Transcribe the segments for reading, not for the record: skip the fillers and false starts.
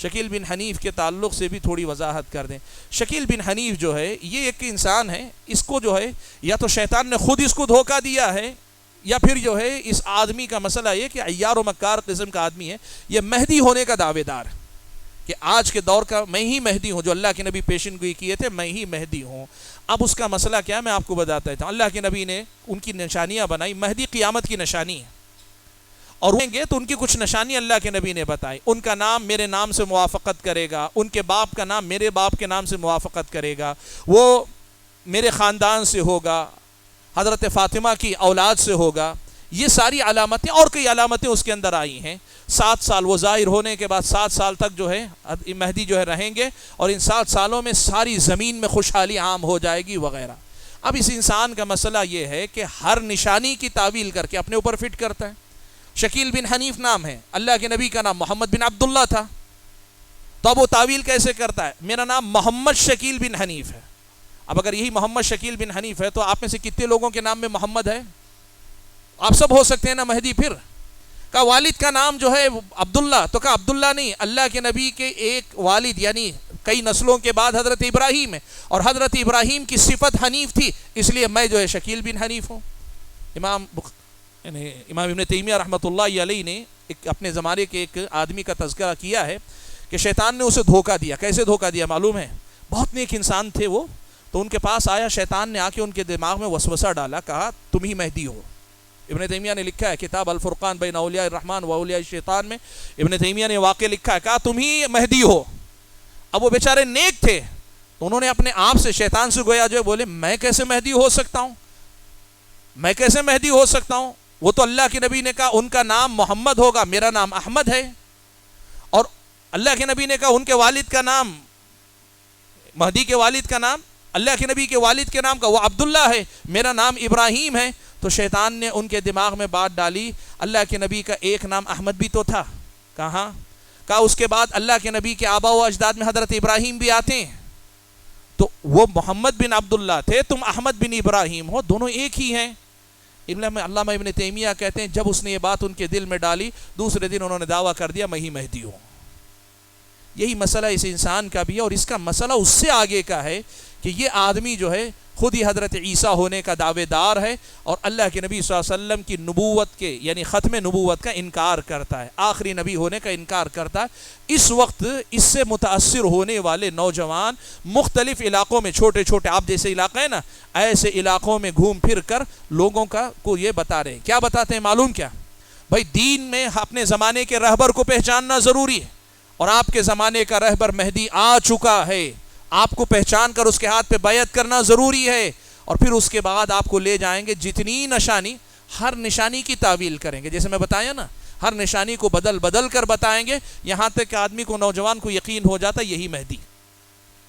شکیل بن حنیف کے تعلق سے بھی تھوڑی وضاحت کر دیں. شکیل بن حنیف جو ہے یہ ایک انسان ہے، اس کو جو ہے یا تو شیطان نے خود اس کو دھوکہ دیا ہے، یا پھر جو ہے اس آدمی کا مسئلہ یہ کہ عیار و مکار قسم کا آدمی ہے. یہ مہدی ہونے کا دعوے دار ہے کہ آج کے دور کا میں ہی مہدی ہوں، جو اللہ کے نبی پیشن گوئی کیے تھے میں ہی مہدی ہوں. اب اس کا مسئلہ کیا ہے میں آپ کو بتاتا ہوں. اللہ کے نبی نے ان کی نشانیاں بنائی، مہدی قیامت کی نشانی ہے، اور ہوئیں گے تو ان کی کچھ نشانی اللہ کے نبی نے بتائی. ان کا نام میرے نام سے موافقت کرے گا، ان کے باپ کا نام میرے باپ کے نام سے موافقت کرے گا، وہ میرے خاندان سے ہوگا، حضرت فاطمہ کی اولاد سے ہوگا. یہ ساری علامتیں اور کئی علامتیں اس کے اندر آئی ہیں. 7 سال وہ ظاہر ہونے کے بعد 7 سال تک جو ہے مہدی جو ہے رہیں گے، اور ان 7 سالوں میں ساری زمین میں خوشحالی عام ہو جائے گی وغیرہ. اب اس انسان کا مسئلہ یہ ہے کہ ہر نشانی کی تعویل کر کے اپنے اوپر فٹ کرتا ہے. شکیل بن حنیف نام ہے، اللہ کے نبی کا نام محمد بن عبداللہ تھا، تو اب وہ تعویل کیسے کرتا ہے میرا نام محمد شکیل بن حنیف ہے. اب اگر یہی محمد شکیل بن حنیف ہے تو آپ میں سے کتنے لوگوں کے نام میں محمد ہے؟ آپ سب ہو سکتے ہیں نا مہدی. پھر کہا والد کا نام جو ہے عبداللہ، تو کہا عبداللہ نہیں، اللہ کے نبی کے ایک والد یعنی کئی نسلوں کے بعد حضرت ابراہیم ہے، اور حضرت ابراہیم کی صفت حنیف تھی، اس لیے میں جو ہے شکیل بن حنیف ہوں. امام ابن تیمیہ رحمۃ اللہ علیہ نے اپنے زمانے کے ایک آدمی کا تذکرہ کیا ہے کہ شیطان نے اسے دھوکہ دیا. کیسے دھوکہ دیا معلوم ہے؟ بہت نیک انسان تھے وہ، تو ان کے پاس آیا شیطان نے، آ کے ان کے دماغ میں وسوسہ ڈالا، کہا تم ہی مہدی ہو. ابن تیمیہ نے لکھا ہے کتاب الفرقان بین اولیاء الرحمن و اولیاء الشیطان میں ابن تیمیہ نے واقع لکھا ہے، کہا تم ہی مہدی ہو. اب وہ بیچارے نیک تھے تو انہوں نے اپنے آپ سے شیطان سے گویا جو ہے بولے میں کیسے مہدی ہو سکتا ہوں، میں کیسے مہدی ہو سکتا ہوں؟ وہ تو اللہ کے نبی نے کہا ان کا نام محمد ہوگا، میرا نام احمد ہے، اور اللہ کے نبی نے کہا ان کے والد کا نام، مہدی کے والد کا نام، اللہ کے نبی کے والد کے نام کا وہ عبداللہ ہے، میرا نام ابراہیم ہے. تو شیطان نے ان کے دماغ میں بات ڈالی اللہ کے نبی کا ایک نام احمد بھی تو تھا. کہاں؟ کہا اس کے بعد اللہ کے نبی کے آبا و اجداد میں حضرت ابراہیم بھی آتے ہیں، تو وہ محمد بن عبداللہ تھے، تم احمد بن ابراہیم ہو، دونوں ایک ہی ہیں. علامہ ابن تیمیہ کہتے ہیں جب اس نے یہ بات ان کے دل میں ڈالی، دوسرے دن انہوں نے دعویٰ کر دیا میں ہی مہدی ہوں. یہی مسئلہ اس انسان کا بھی ہے، اور اس کا مسئلہ اس سے آگے کا ہے کہ یہ آدمی جو ہے خود ہی حضرت عیسیٰ ہونے کا دعوے دار ہے، اور اللہ کے نبی صلی اللہ علیہ وسلم کی نبوت کے یعنی ختم نبوت کا انکار کرتا ہے، آخری نبی ہونے کا انکار کرتا ہے. اس وقت اس سے متاثر ہونے والے نوجوان مختلف علاقوں میں، چھوٹے چھوٹے آپ جیسے علاقے ہیں نا، ایسے علاقوں میں گھوم پھر کر لوگوں کو یہ بتا رہے ہیں. کیا بتاتے ہیں معلوم کیا؟ بھائی دین میں اپنے زمانے کے رہبر کو پہچاننا ضروری ہے، اور آپ کے زمانے کا رہبر مہدی آ چکا ہے، آپ کو پہچان کر اس کے ہاتھ پہ بیعت کرنا ضروری ہے. اور پھر اس کے بعد آپ کو لے جائیں گے جتنی نشانی، ہر نشانی کی تعویل کریں گے، جیسے میں بتایا نا ہر نشانی کو بدل بدل کر بتائیں گے، یہاں تک کہ آدمی کو نوجوان کو یقین ہو جاتا یہی مہدی.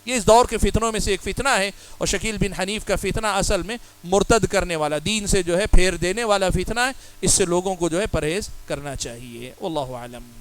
یہ اس دور کے فتنوں میں سے ایک فتنہ ہے، اور شکیل بن حنیف کا فتنہ اصل میں مرتد کرنے والا، دین سے جو ہے پھیر دینے والا فتنہ ہے. اس سے لوگوں کو جو ہے پرہیز کرنا چاہیے. واللہ اعلم.